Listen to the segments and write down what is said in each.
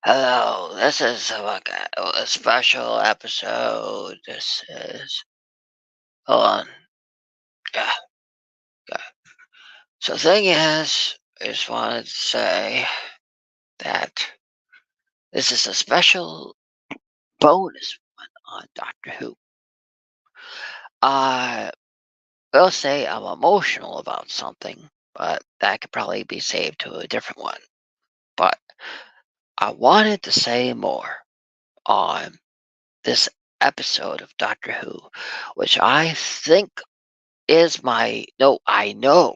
Hello, this is like a special episode. This is, hold on. Yeah, yeah. So, thing is, I just wanted to say that this is a special bonus one on Doctor Who. I will say I'm emotional about something, but that could probably be saved to a different one. But I wanted to say more on this episode of Doctor Who, which I think is my no, I know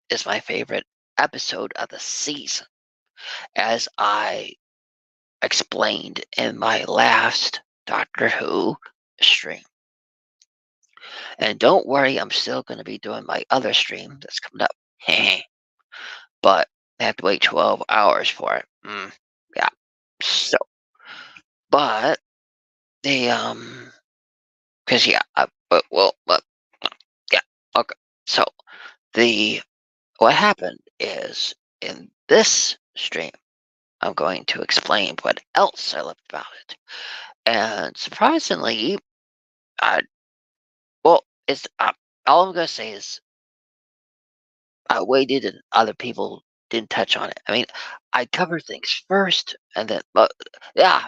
is my favorite episode of the season, as I explained in my last Doctor Who stream. And don't worry, I'm still going to be doing my other stream that's coming up. But I have to wait 12 hours for it. Yeah. So, but the because yeah, but yeah, okay. So the what happened is in this stream, I'm going to explain what else I loved about it. And surprisingly, I it's all I'm gonna say is I waited and other people didn't touch on it. I mean, I cover things first, and then yeah.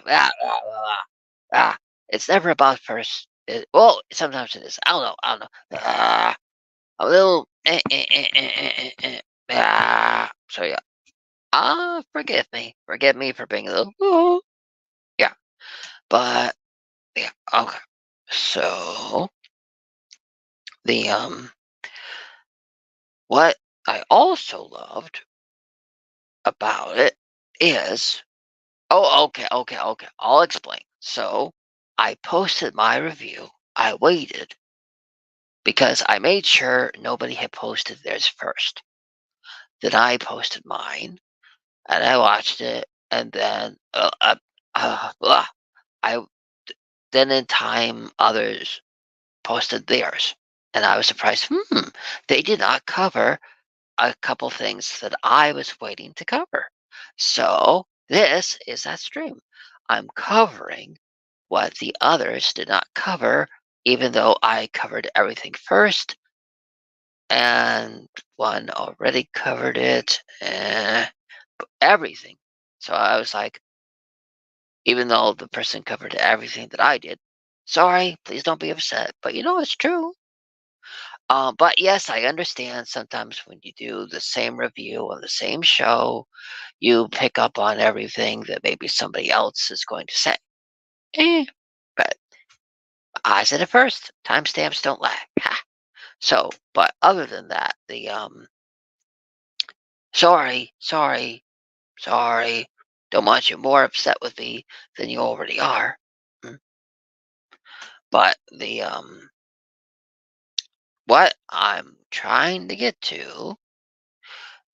It's never about first. Well, sometimes it is. I don't know. I don't know. A little. So yeah. Forgive me for being a little. Yeah, but yeah. Okay. So the what I also loved about it is okay. I'll explain. So I posted my review. I waited because I made sure nobody had posted theirs first. Then I posted mine and I watched it, and then blah, I then in time others posted theirs, and I was surprised. They did not cover a couple things that I was waiting to cover. So this is that stream. I'm covering what the others did not cover, even though I covered everything first, and one already covered it, everything. So I was like, even though the person covered everything that I did, sorry, please don't be upset. But it's true. But yes, I understand sometimes when you do the same review on the same show, you pick up on everything that maybe somebody else is going to say. Eh, but I said it first. Timestamps don't lie. Ha. So, but other than that, the sorry, don't want you more upset with me than you already are. Mm, But the what I'm trying to get to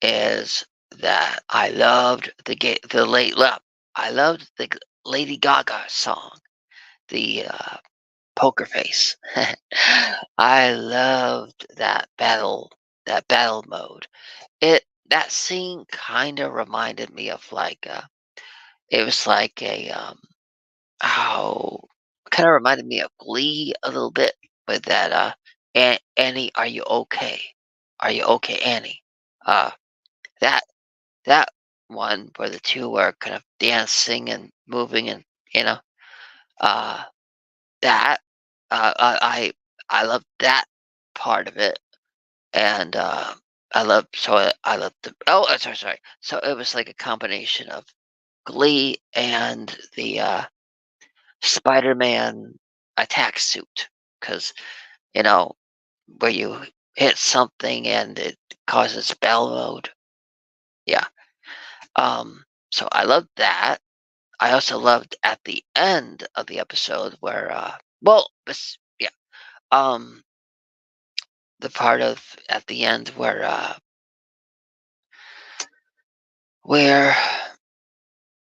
is that I loved the late love. I loved the Lady Gaga song, the Poker Face. I loved that battle mode. That scene kind of reminded me of like it was like a oh, kind of reminded me of Glee a little bit with that Annie, are you okay? Are you okay, Annie? Uh, that that one where the two were kind of dancing and moving, and you know uh that I love that part of it. And I love the sorry. So it was like a combination of Glee and the Spider-Man attack suit, because you know where you hit something and it causes spell mode. Yeah. So I loved that. I also loved at the end of the episode where yeah, um the part of at the end where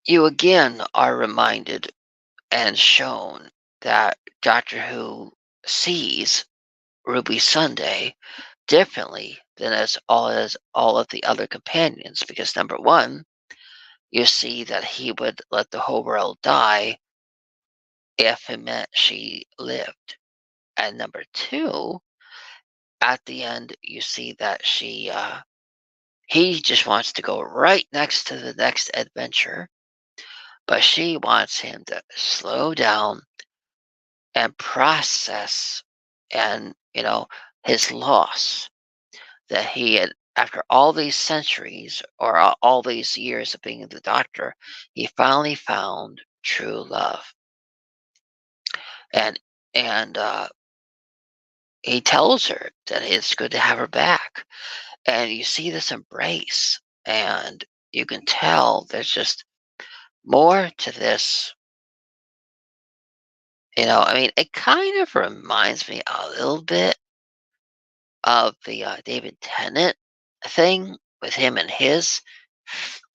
you again are reminded and shown that Doctor Who sees Ruby Sunday differently than as all of the other companions, because number one, you see that he would let the whole world die if it meant she lived. And number two, at the end, you see that he just wants to go right next to the next adventure, but she wants him to slow down and process and, his loss that he had after all these centuries or all these years of being the doctor, he finally found true love. And and he tells her that it's good to have her back. And you see this embrace, and you can tell there's just more to this. I mean, it kind of reminds me a little bit of the David Tennant thing with him and his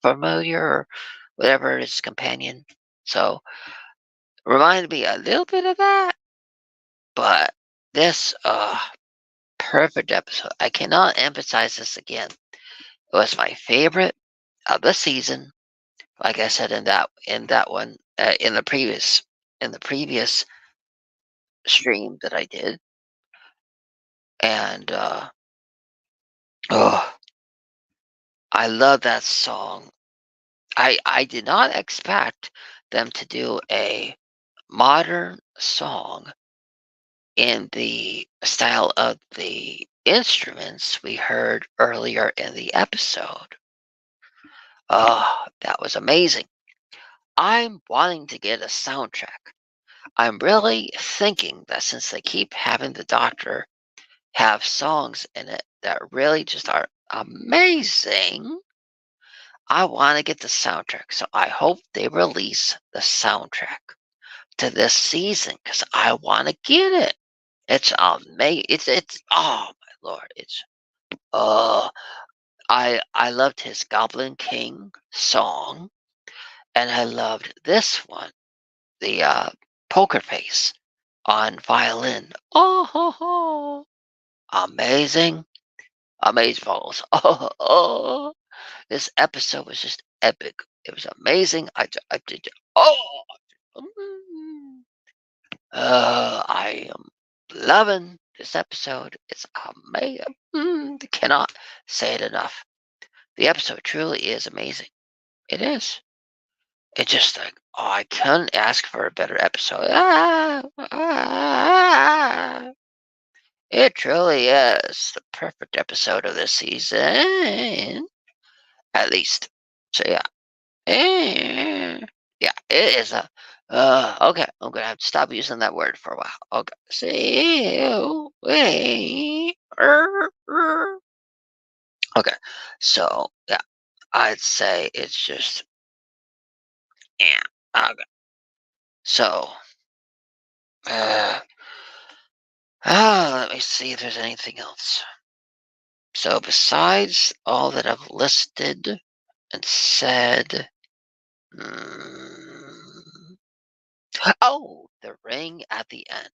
familiar or whatever his companion. So reminded me a little bit of that, but this perfect episode. I cannot emphasize this again. It was my favorite of the season. Like I said in that one in the previous stream that I did, and oh, I love that song. I did not expect them to do a modern song in the style of the instruments we heard earlier in the episode. Oh, that was amazing. I'm wanting to get a soundtrack. I'm really thinking that since they keep having the Doctor have songs in it that really just are amazing, I want to get the soundtrack. So I hope they release the soundtrack to this season because I want to get it. It's amazing. It's oh my lord. It's uh I loved his Goblin King song, and I loved this one, the Poker Face on violin. Oh ho ho! Amazing, amazing vocals. Oh, this episode was just epic. It was amazing. I did. Oh, mm, I am loving this episode. It's amazing. I cannot say it enough. The episode truly is amazing. It is. It's just like, oh, I couldn't ask for a better episode. It truly is the perfect episode of this season, at least. So yeah, yeah, it is a. Okay, I'm gonna have to stop using that word for a while. Okay, see you. Okay, so yeah, I'd say it's just yeah. Okay, so uh, let me see if there's anything else. So besides all that I've listed and said, mm, oh, the ring at the end.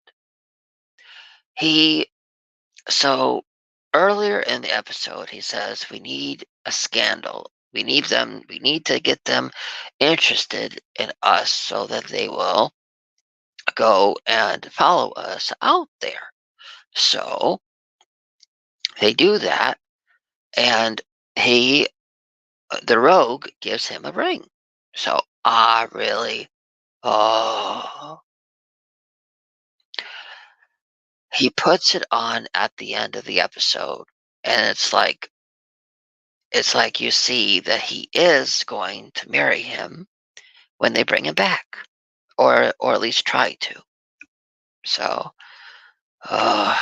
He so earlier in the episode, he says we need a scandal. We need them. We need to get them interested in us so that they will go and follow us out there. So they do that, and he the rogue gives him a ring. So I really, oh, he puts it on at the end of the episode, and it's like you see that he is going to marry him when they bring him back, or at least try to. So, uh,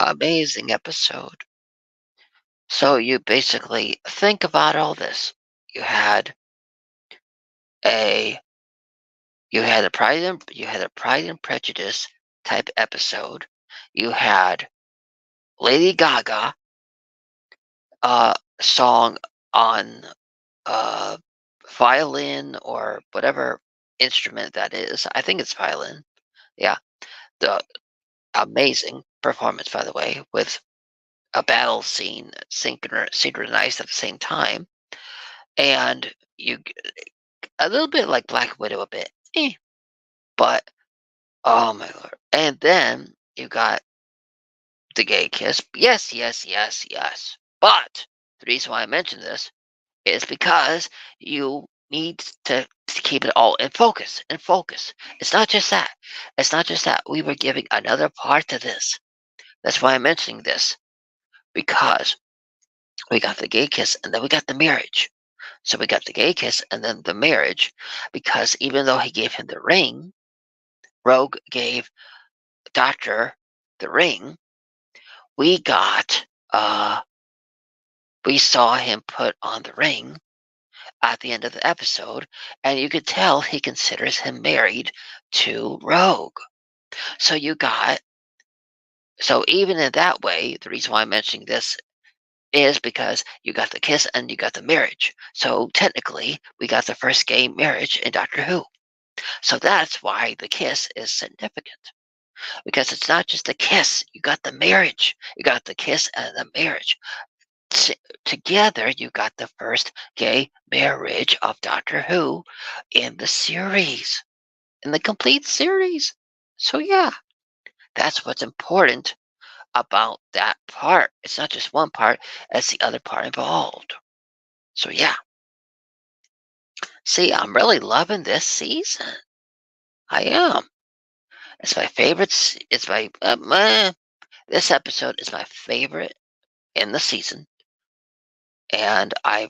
amazing episode. So you basically think about all this. You had a you had a Pride and Prejudice type episode. You had Lady Gaga song on uh violin or whatever instrument that is. I think it's violin. Yeah, the amazing performance, by the way, with a battle scene synchronized at the same time. and a little bit like Black Widow, a bit, but oh my lord! And then you got the gay kiss. Yes, yes, yes, yes. But the reason why I mentioned this is because you need to keep it all in focus. In focus. It's not just that. It's not just that. We were giving another part to this. That's why I'm mentioning this because we got the gay kiss and then we got the marriage. So we got the gay kiss and then the marriage because even though he gave him the ring, Rogue gave Doctor the ring. We got we saw him put on the ring at the end of the episode, and you could tell he considers him married to Rogue. So you got so even in that way, the reason why I'm mentioning this is because you got the kiss and you got the marriage. So technically, we got the first gay marriage in Doctor Who. So that's why the kiss is significant. Because it's not just the kiss, you got the marriage. You got the kiss and the marriage. Together, you got the first gay marriage of Doctor Who in the series, in the complete series. So, yeah, that's what's important about that part. It's not just one part, it's the other part involved. So, yeah. See, I'm really loving this season. I am. It's my favorite. It's this episode is my favorite in the season, and I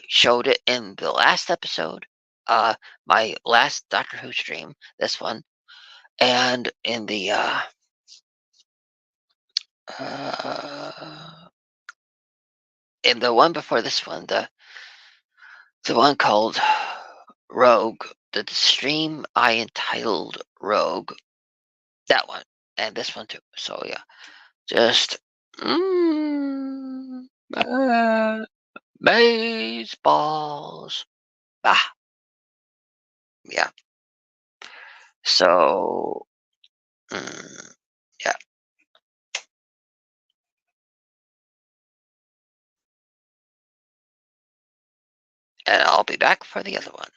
showed it in the last episode, my last Doctor Who stream, this one, and in uh, in the one before this one, the one called Rogue, the stream I entitled Rogue, that one, and this one too. So yeah, just mm, uh, baseballs. Ah, yeah. So. Yeah, and I'll be back for the other one.